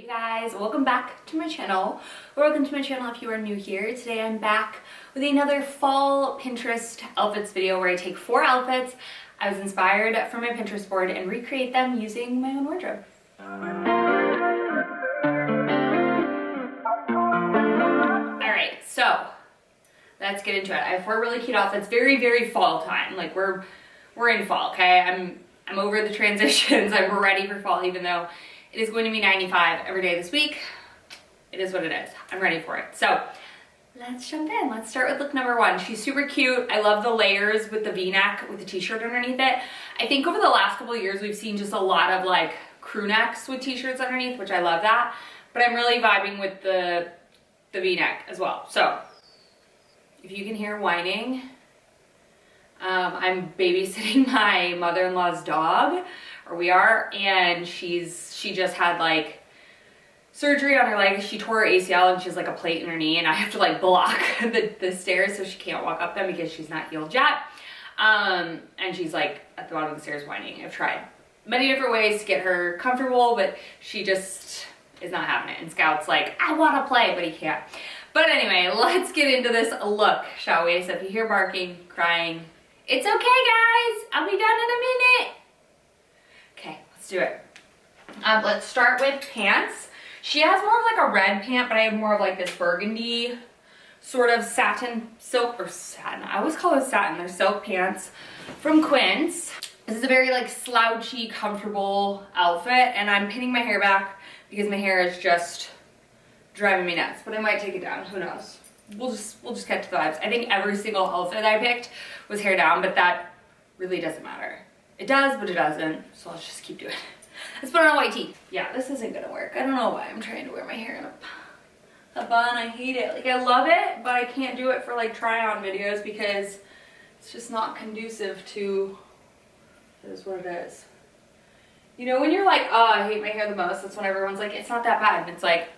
Hey guys, welcome back to my channel, or welcome to my channel if you are new here. Today I'm back with another fall Pinterest outfits video where I take 4 outfits I was inspired from my Pinterest board and recreate them using my own wardrobe. Alright, so let's get into it. I have 4 really cute outfits, very fall time. Like we're in fall, okay? I'm over the transitions. I'm ready for fall, even though it is going to be 95 every day this week. It is what it is. I'm ready for it. So let's jump in. Let's start with look number 1. She's super cute. I love the layers with the v-neck with the t-shirt underneath it. I think over the last couple of years we've seen just a lot of like crew necks with t-shirts underneath, which I love that. But I'm really vibing with the v-neck as well. So if you can hear whining, I'm babysitting my mother-in-law's dog, or we are, and she just had like surgery on her leg. She tore her ACL and she has like a plate in her knee, and I have to like block the stairs so she can't walk up them because she's not healed yet. And she's like at the bottom of the stairs whining. I've tried many different ways to get her comfortable, but she just is not having it. And Scout's like, I want to play, but he can't. But anyway, let's get into this look, shall we? So if you hear barking, crying, it's okay, guys. I'll be done in a minute. Okay, let's do it. Let's start with pants. She has more of like a red pant, but I have more of like this burgundy sort of satin, silk, or satin. I always call it satin. They're silk pants from Quince. This is a very like slouchy, comfortable outfit, and I'm pinning my hair back because my hair is just driving me nuts, but I might take it down. Who knows? We'll just catch the vibes. I think every single outfit I picked was hair down, but that really doesn't matter. It does, but it doesn't. So let's just keep doing it. Let's put on a white tee. Yeah, this isn't gonna work. I don't know why I'm trying to wear my hair in a bun. I hate it. Like I love it, but I can't do it for like try on videos because it's just not conducive to, it is what it is. You know when you're like, oh, I hate my hair the most, that's when everyone's like, it's not that bad. And it's like,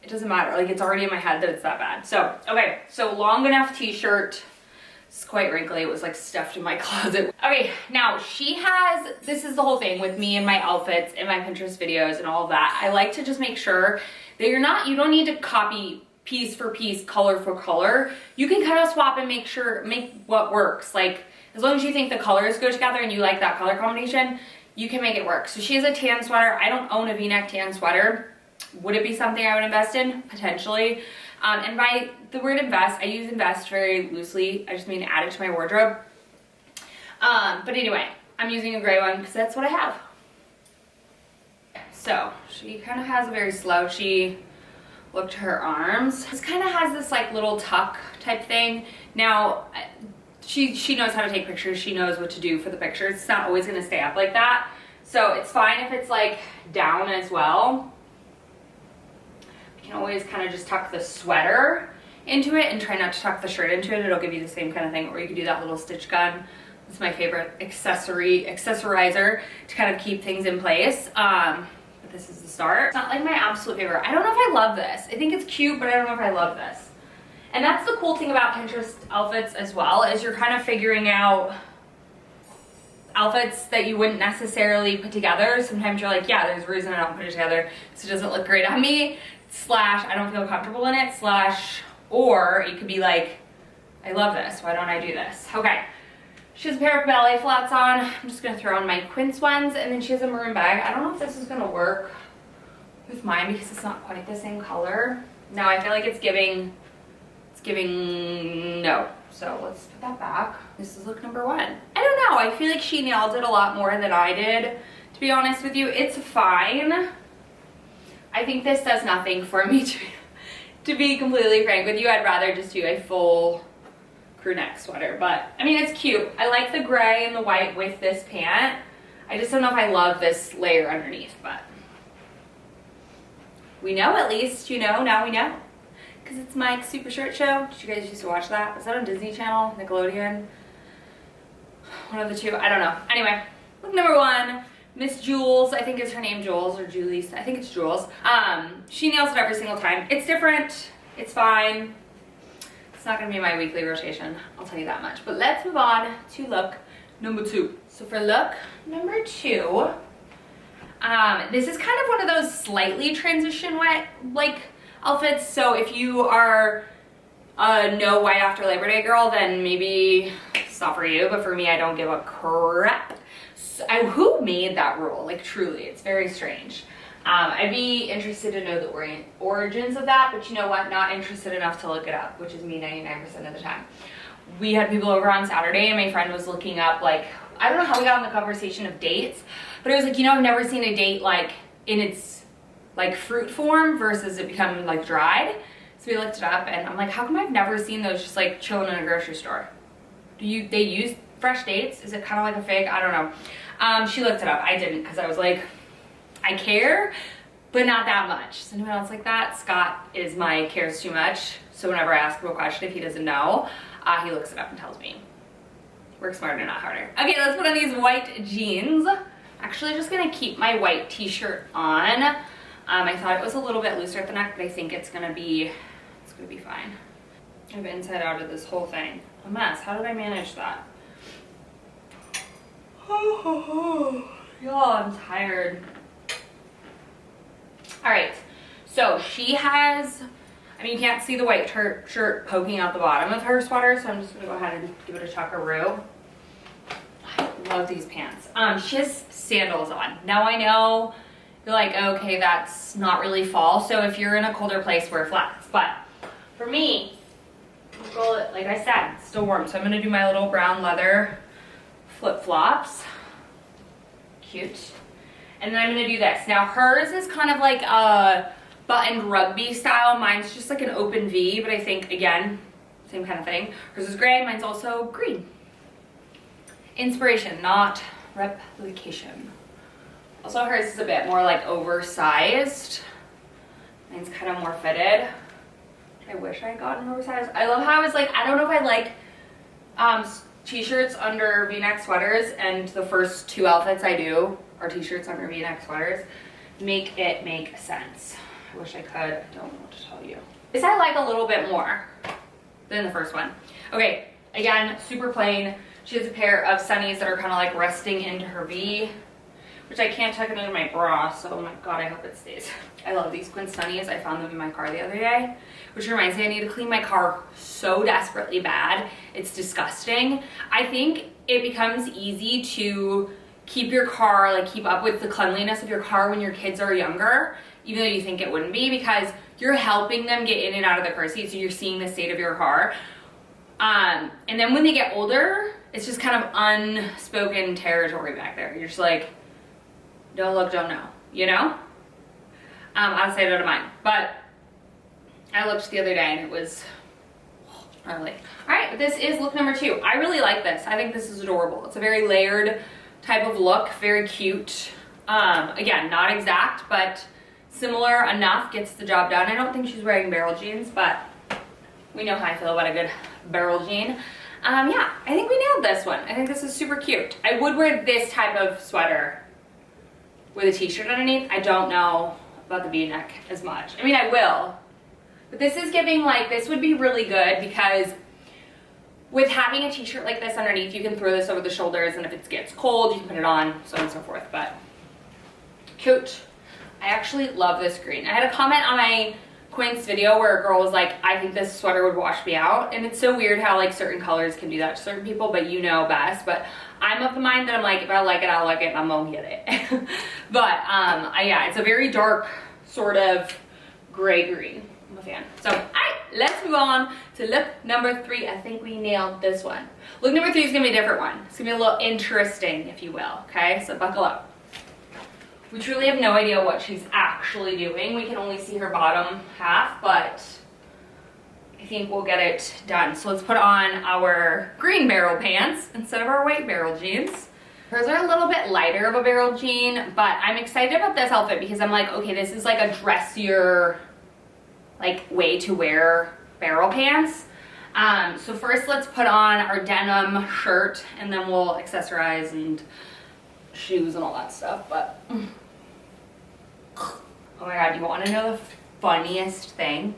it doesn't matter. Like it's already in my head that it's that bad. So, okay, so long enough t-shirt. It's quite wrinkly. It was like stuffed in my closet. Okay, now she has, this is the whole thing with me and my outfits and my Pinterest videos and all of that. I like to just make sure that you don't need to copy piece for piece, color for color. You can kind of swap and make what works. Like as long as you think the colors go together and you like that color combination, you can make it work. So she has a tan sweater. I don't own a v-neck tan sweater. Would it be something I would invest in? Potentially. And by the word invest, I use invest very loosely. I just mean add it to my wardrobe. But anyway, I'm using a gray one because that's what I have. So she kind of has a very slouchy look to her arms. This kind of has this like little tuck type thing. Now, she knows how to take pictures. She knows what to do for the pictures. It's not always going to stay up like that. So it's fine if it's like down as well. You can always kind of just tuck the sweater into it and try not to tuck the shirt into it. It'll give you the same kind of thing, or you can do that little stitch gun. It's my favorite accessorizer to kind of keep things in place. But this is the start. It's not like my absolute favorite. I don't know if I love this. I think it's cute, but I don't know if I love this. And that's the cool thing about Pinterest outfits as well, is you're kind of figuring out outfits that you wouldn't necessarily put together. Sometimes you're like, yeah, there's a reason I don't put it together because it doesn't look great on me. Slash, I don't feel comfortable in it. Slash, or it could be like, I love this. Why don't I do this? Okay. She has a pair of ballet flats on. I'm just gonna throw on my Quince ones, and then she has a maroon bag. I don't know if this is gonna work with mine because it's not quite the same color. Now I feel like it's giving no. So let's put that back. This is look number 1. I don't know. I feel like she nailed it a lot more than I did. To be honest with you, it's fine. I think this does nothing for me, to be completely frank with you. I'd rather just do a full crew neck sweater, but I mean, it's cute. I like the gray and the white with this pant. I just don't know if I love this layer underneath, but we know at least, you know, now we know. Because it's Mike's Super Short Show. Did you guys used to watch that? Was that on Disney Channel, Nickelodeon? One of the two, I don't know. Anyway, look number 1. Miss Jules, I think is her name, Jules, or Julie's, I think it's Jules. She nails it every single time. It's different, it's fine. It's not gonna be my weekly rotation, I'll tell you that much. But let's move on to look number 2. So for look number 2, This is kind of one of those slightly transition wet like outfits. So if you are a no white after Labor Day girl, then maybe it's not for you. But for me, I don't give a crap. So who made that rule? Like truly, it's very strange. I'd be interested to know the origins of that, but you know what? Not interested enough to look it up, which is me 99% of the time. We had people over on Saturday and my friend was looking up, like, I don't know how we got on the conversation of dates, but it was like, you know, I've never seen a date like in its like fruit form versus it becoming like dried. So we looked it up and I'm like, how come I've never seen those just like chilling in a grocery store? They use fresh dates? Is it kind of like a fake? I don't know. She looked it up. I didn't because I was like, I care, but not that much. Is anyone else like that? Scott is my cares too much. So whenever I ask him a question, if he doesn't know, he looks it up and tells me. Work smarter, not harder. Okay, let's put on these white jeans. Actually, just gonna keep my white t-shirt on. I thought it was a little bit looser at the neck, but I think it's gonna be fine. I've inside out of this whole thing. A mess. How did I manage that? Y'all, I'm tired. All right, so she has, I mean, you can't see the white shirt poking out the bottom of her sweater, so I'm just gonna go ahead and give it a chuckaroo. I love these pants. She has sandals on. Now I know you're like, okay, that's not really fall, so if you're in a colder place, wear flats. But for me, like I said, it's still warm, so I'm gonna do my little brown leather flip-flops. Cute. And then I'm gonna do this. Now hers is kind of like a buttoned rugby style. Mine's just like an open V, but I think, again, same kind of thing. Hers is gray, mine's also green. Inspiration, not replication. Also hers is a bit more like oversized. Mine's kind of more fitted. I wish I had gotten oversized. I love how I was like, I don't know if I like t-shirts under v-neck sweaters, and the first two outfits I do are t-shirts under v-neck sweaters. Make it make sense. I wish I could. I don't know what to tell you. This I like a little bit more than the first one. Okay, again, super plain. She has a pair of sunnies that are kind of like resting into her V, which I can't tuck it into my bra, so oh my god, I hope it stays. I love these Quinn sunnies. I found them in my car the other day, which reminds me I need to clean my car so desperately bad. It's disgusting. I think it becomes easy to keep your car, like keep up with the cleanliness of your car when your kids are younger, even though you think it wouldn't be, because you're helping them get in and out of the car seat, so you're seeing the state of your car. And then when they get older, it's just kind of unspoken territory back there. You're just like, don't look, don't know, you know? Out of sight, out of mind. But I looked the other day and it was gnarly. All right, but this is look number 2. I really like this. I think this is adorable. It's a very layered type of look, very cute. Again, not exact, but similar enough, gets the job done. I don't think she's wearing barrel jeans, but we know how I feel about a good barrel jean. Yeah, I think we nailed this one. I think this is super cute. I would wear this type of sweater with a t-shirt underneath. I don't know about the v-neck as much. I mean, I will, but this is giving like, this would be really good because with having a t-shirt like this underneath, you can throw this over the shoulders, and if it gets cold, you can put it on, so on and so forth. But cute. I actually love this green. I had a comment on my Quince video where a girl was like, I think this sweater would wash me out, and it's so weird how like certain colors can do that to certain people, but you know best. But I'm of the mind that I'm like, if I like it, I'll like it, and I'm gonna get it. But yeah, it's a very dark sort of gray green. I'm a fan. So, all right, let's move on to look number 3. I think we nailed this one. Look number 3 is gonna be a different one. It's gonna be a little interesting, if you will. Okay, so buckle up. We truly have no idea what she's actually doing. We can only see her bottom half, but I think we'll get it done. So let's put on our green barrel pants instead of our white barrel jeans. Hers are a little bit lighter of a barrel jean, but I'm excited about this outfit because I'm like, okay, this is like a dressier like way to wear barrel pants. So first let's put on our denim shirt, and then we'll accessorize and shoes and all that stuff. But oh my god, you want to know the funniest thing?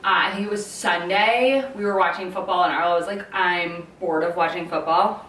I think it was Sunday, we were watching football, and Arlo was like, I'm bored of watching football.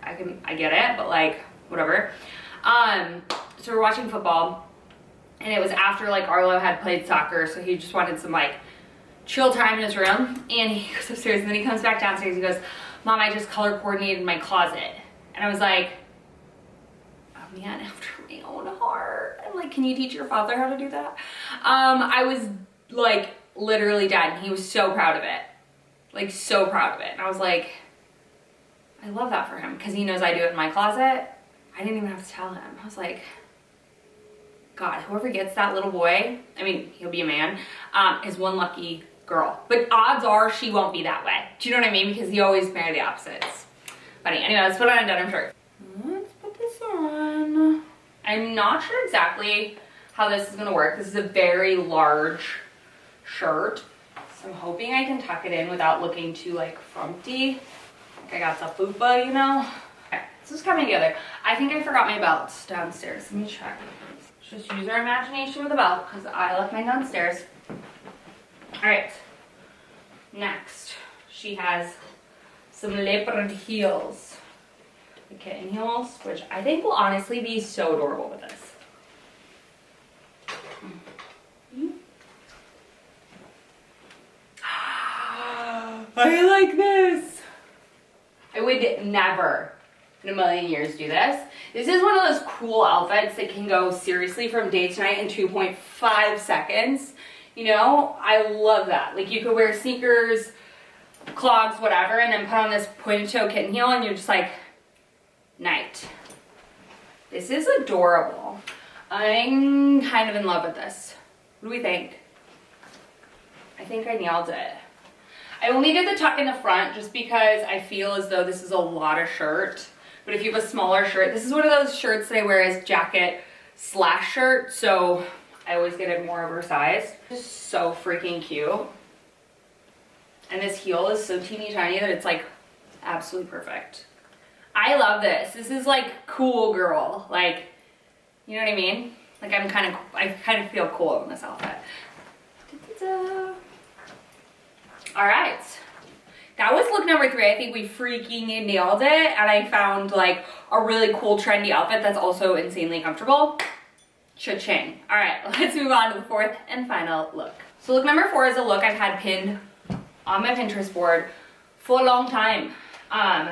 I get it, but like whatever. So we're watching football, and it was after like Arlo had played soccer, so he just wanted some like chill time in his room. And he goes upstairs, and then he comes back downstairs. He goes, "Mom, I just color coordinated my closet." And I was like, "Oh man, after my own heart." I'm like, "Can you teach your father how to do that?" I was like literally dead. And he was so proud of it, like so proud of it. And I was like, I love that for him because he knows I do it in my closet. I didn't even have to tell him. I was like, God, whoever gets that little boy, I mean, he'll be a man, is one lucky girl. But odds are she won't be that way. Do you know what I mean? Because he always marry the opposites. But anyway, let's put on a denim shirt. Let's put this on. I'm not sure exactly how this is gonna work. This is a very large shirt. So I'm hoping I can tuck it in without looking too like frumpy. Like I got the fupa, you know? Okay, this is coming together. I think I forgot my belts downstairs. Let me check. Just use our imagination with a belt because I left mine downstairs. All right, next she has some leopard heels, the kitten heels, which I think will honestly be so adorable with this. I like this. I would never in a million years do this. This is one of those cool outfits that can go seriously from day to night in 2.5 seconds. You know, I love that. Like you could wear sneakers, clogs, whatever, and then put on this pointed toe kitten heel and you're just like, night. This is adorable. I'm kind of in love with this. What do we think? I think I nailed it. I only did the tuck in the front just because I feel as though this is a lot of shirt. But if you have a smaller shirt, this is one of those shirts that I wear as jacket slash shirt. So I always get it more oversized. Just so freaking cute. And this heel is so teeny tiny that it's like absolutely perfect. I love this. This is like cool girl. Like, you know what I mean? Like I kind of feel cool in this outfit. Da-da-da. All right, that was look number 3. I think we freaking nailed it, and I found like a really cool trendy outfit that's also insanely comfortable. Cha-ching. All right, let's move on to the 4th and final look. So look number 4 is a look I've had pinned on my Pinterest board for a long time. And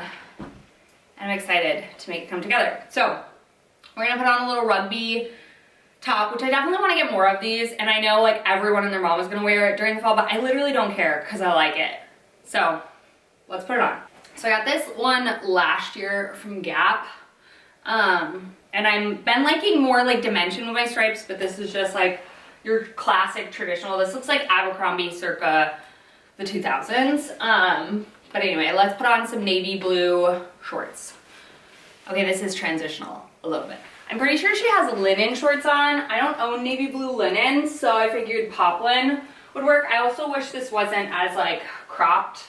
I'm excited to make it come together. So we're gonna put on a little rugby top, which I definitely want to get more of these, and I know like everyone and their mom is going to wear it during the fall, but I literally don't care because I like it. So let's put it on. So I got this one last year from Gap, and I've been liking more like dimension with my stripes, but this is just like your classic traditional. This looks like Abercrombie circa the 2000s. But anyway, let's put on some navy blue shorts. Okay, this is transitional a little bit. I'm pretty sure she has linen shorts on. I don't own navy blue linen, so I figured poplin would work. I also wish this wasn't as like cropped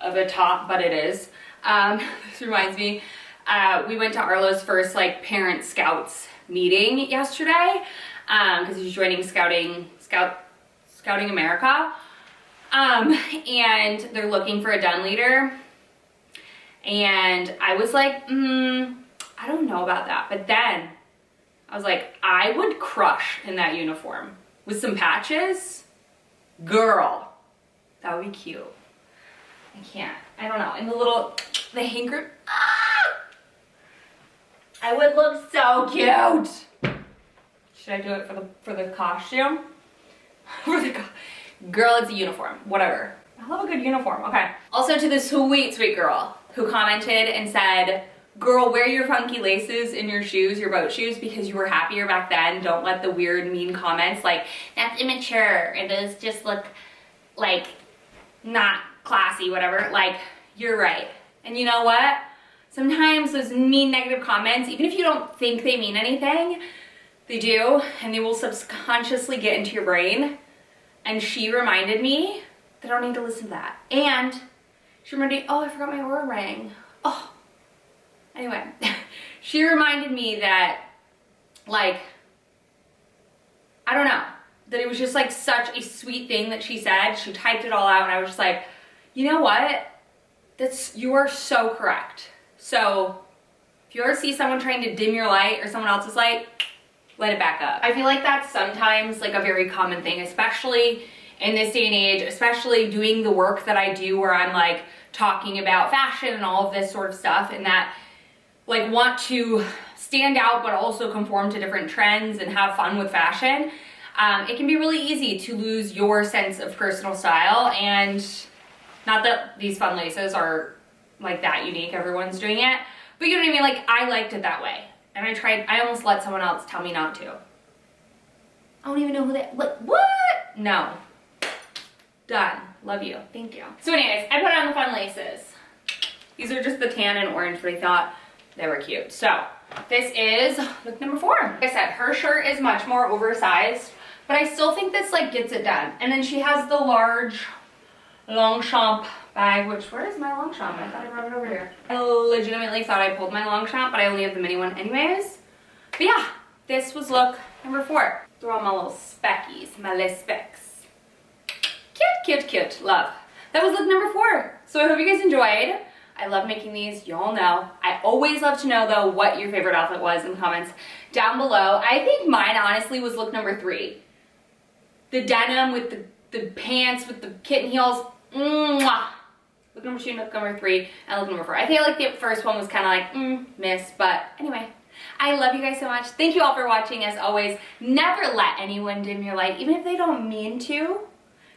of a top, but it is. This reminds me, we went to Arlo's first like parent scouts meeting yesterday because he's joining Scouting America, and they're looking for a den leader. And I was like, I don't know about that. But then I was like, I would crush in that uniform with some patches. Girl, that would be cute. I can't. I don't know. And the hanker. Ah! I would look so cute. Should I do it for the costume? Girl, it's a uniform. Whatever. I love a good uniform. Okay. Also to this sweet girl who commented and said, girl, wear your funky laces in your shoes, your boat shoes, because you were happier back then. Don't let the weird, mean comments like, that's immature, or those just look like not classy, whatever. Like, you're right. And you know what? Sometimes those mean, negative comments, even if you don't think they mean anything, they do, and they will subconsciously get into your brain. And she reminded me that I don't need to listen to that. And she reminded me, oh, I forgot my Aura ring. Oh. Anyway, she reminded me that, like, I don't know, that it was just like such a sweet thing that she said. She typed it all out, and I was just like, you know what? You are so correct. So if you ever see someone trying to dim your light or someone else's light, let it back up. I feel like that's sometimes like a very common thing, especially in this day and age, especially doing the work that I do where I'm like talking about fashion and all of this sort of stuff, and that like want to stand out but also conform to different trends and have fun with fashion. It can be really easy to lose your sense of personal style, and not that these fun laces are like that unique, everyone's doing it, but you know what I mean? Like, I liked it that way, and I almost let someone else tell me not to. I don't even know who what? No. Done. Love you. Thank you. So anyways, I put on the fun laces. These are just the tan and orange, but I thought they were cute. So this is look number 4. Like I said, her shirt is much more oversized, but I still think this like gets it done. And then she has the large Longchamp bag, which, where is my Longchamp? I thought I brought it over here. I legitimately thought I pulled my Longchamp, but I only have the mini one anyways. But yeah, this was look number 4. Throw on my little speckies, my little specs. Cute, cute, cute. Love. That was look number 4. So I hope you guys enjoyed. I love making these, y'all know. I always love to know though what your favorite outfit was in the comments down below. I think mine honestly was look number 3. The denim with the pants with the kitten heels. Mwah. Look number 2, look number 3, and look number 4. I feel like the first one was kind of like, miss, but anyway. I love you guys so much. Thank you all for watching. As always, never let anyone dim your light, even if they don't mean to.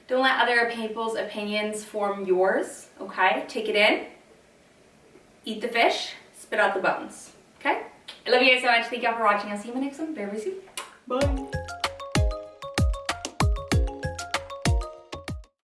Don't let other people's opinions form yours, okay? Take it in, eat the fish, spit out the bones, okay? I love you guys so much. Thank you all for watching. I'll see you in my next one very soon. Bye.